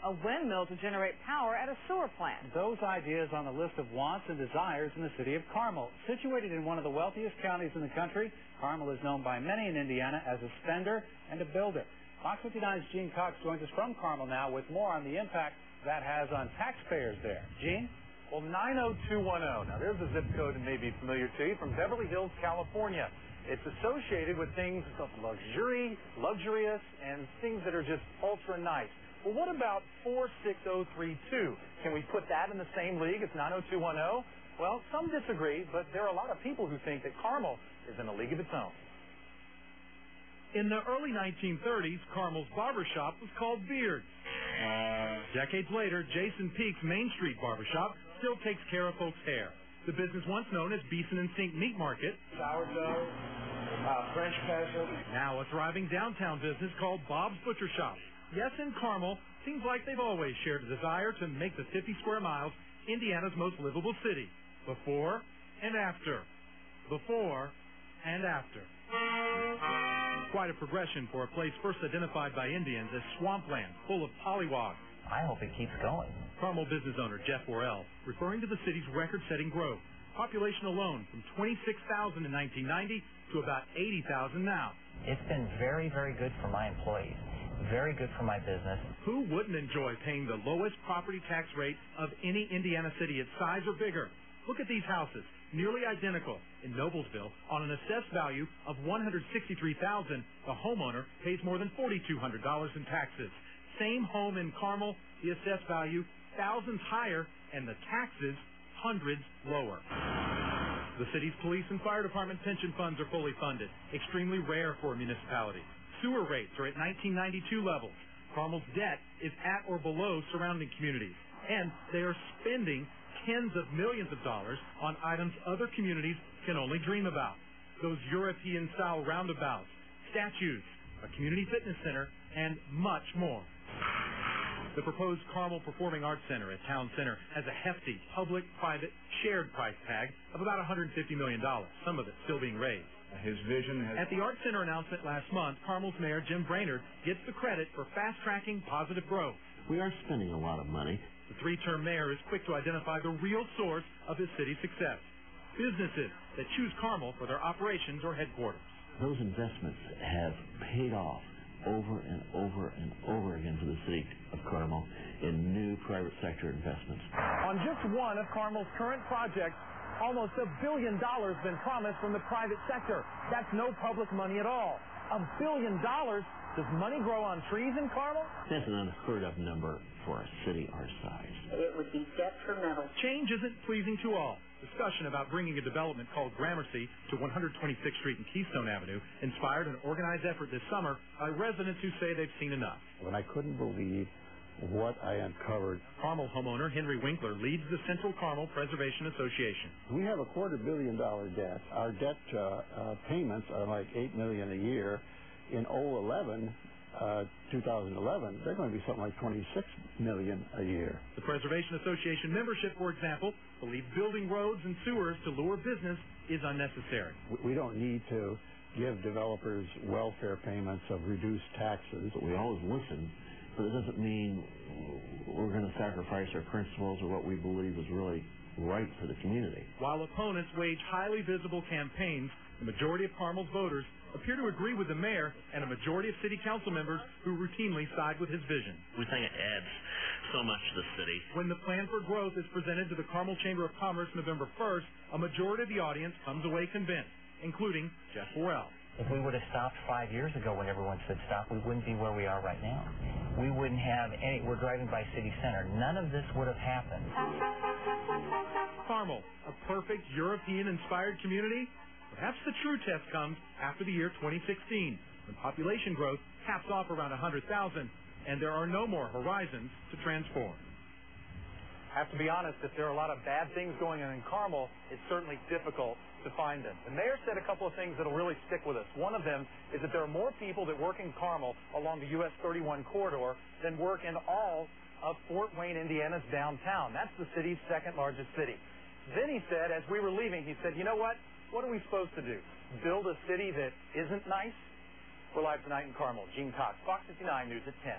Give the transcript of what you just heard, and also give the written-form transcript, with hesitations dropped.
a windmill to generate power at a sewer plant. Those ideas on the list of wants and desires in the city of Carmel. Situated in one of the wealthiest counties in the country, Carmel is known by many in Indiana as a spender and a builder. Fox 59's Gene Cox joins us from Carmel now with more on the impact that has on taxpayers there. Gene? Well, 90210. Now, there's a zip code that may be familiar to you from Beverly Hills, California. It's associated with things of luxurious, and things that are just ultra nice. Well, what about 46032? Can we put that in the same league as 90210? Well, some disagree, but there are a lot of people who think that Carmel is in a league of its own. In the early 1930s, Carmel's barbershop was called Beard. Decades later, Jason Peake's Main Street barbershop still takes care of folks' hair. The business once known as Beeson and Sink Meat Market, sourdough, French peasant. Now a thriving downtown business called Bob's Butcher Shop. Yes, in Carmel, seems like they've always shared a desire to make the 50 square miles Indiana's most livable city. Before and after. Before and after. Quite a progression for a place first identified by Indians as swampland, full of pollywogs. I hope it keeps going. Carmel business owner Jeffie Worrel, referring to the city's record-setting growth. Population alone from 26,000 in 1990 to about 80,000 now. It's been very, very good for my employees. Very good for my business. Who wouldn't enjoy paying the lowest property tax rate of any Indiana city its size or bigger? Look at these houses, nearly identical in Noblesville. On an assessed value of $163,000, the homeowner pays more than $4,200 in taxes. Same home in Carmel, the assessed value thousands higher, and the taxes hundreds lower. The city's police and fire department pension funds are fully funded, extremely rare for a municipality. Sewer rates are at 1992 levels. Carmel's debt is at or below surrounding communities, and they are spending tens of millions of dollars on items other communities can only dream about. Those European-style roundabouts, statues, a community fitness center, and much more. The proposed Carmel Performing Arts Center at Town Center has a hefty public-private shared price tag of about $150 million, some of it still being raised. His vision has... At the Arts Center announcement last month, Carmel's Mayor Jim Brainless gets the credit for fast-tracking positive growth. We are spending a lot of money. The three-term mayor is quick to identify the real source of his city's success. Businesses that choose Carmel for their operations or headquarters. Those investments have paid off over and over and over again for the city of Carmel in new private sector investments. On just one of Carmel's current projects, almost $1 billion been promised from the private sector. That's no public money at all. $1 billion? Does money grow on trees in Carmel? That's an unheard of number for a city our size. It would be detrimental. Change isn't pleasing to all. Discussion about bringing a development called Gramercy to 126th Street and Keystone Avenue inspired an organized effort this summer by residents who say they've seen enough. When I couldn't believe what I uncovered. Carmel homeowner Henry Winkler leads the Central Carmel Preservation Association. We have a $250 million debt. Our debt payments are like $8 million a year. In 2011, they're going to be something like $26 million a year. The Preservation Association membership, for example, believes building roads and sewers to lure business is unnecessary. We don't need to give developers welfare payments of reduced taxes. But we always listen, but it doesn't mean we're going to sacrifice our principles or what we believe is really right for the community. While opponents wage highly visible campaigns, the majority of Carmel's voters appear to agree with the mayor and a majority of city council members who routinely side with his vision. We think it adds so much to the city. When the plan for growth is presented to the Carmel Chamber of Commerce November 1st, a majority of the audience comes away convinced, including Jeffie Worrel. If we would have stopped 5 years ago when everyone said stop, we wouldn't be where we are right now. We wouldn't have any, we're driving by city center. None of this would have happened. Carmel, a perfect European-inspired community? Perhaps the true test comes after the year 2016, when population growth caps off around 100,000, and there are no more horizons to transform. I have to be honest, if there are a lot of bad things going on in Carmel, it's certainly difficult to find them. The mayor said a couple of things that will really stick with us. One of them is that there are more people that work in Carmel along the US 31 corridor than work in all of Fort Wayne, Indiana's downtown. That's the city's second largest city. Then he said, as we were leaving, he said, you know what? What are we supposed to do? Build a city that isn't nice? We're live tonight in Carmel. Gene Cox, Fox 59 News at 10.